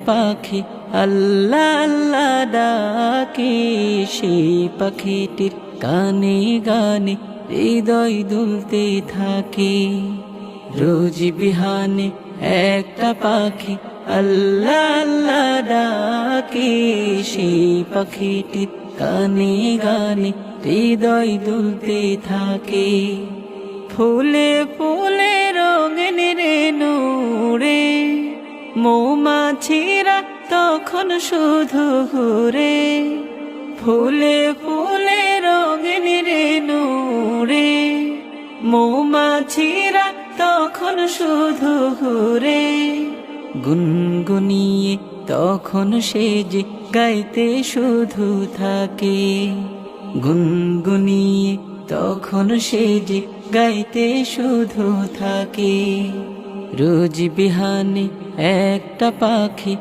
পাখি আল্লাহ আল্লাহ ডাকে, সেই পাখিটির গানে গানে হৃদয় দুলতে থাকে। রোজ বিহানে একটা পাখি আল্লাহ আল্লাহ ডাকে, সেই পাখিটির গানে গানে হৃদয় দুলতে থাকে। ফুলে ফুলে রঙিন রে নূরে, মৌমাছিরা তখন শুধু ঘুরে। ফুলে ফুলে রঙিন রে নূরে, মৌমাছিরা তখন শুধু ঘুরে। গুনগুনিয়ে তখন সে যে গাইতে শুধু থাকে, গুনগুনিয়ে তখন সে যে গাইতে শুধু থাকে। রোজ বিহানে একটা পাখি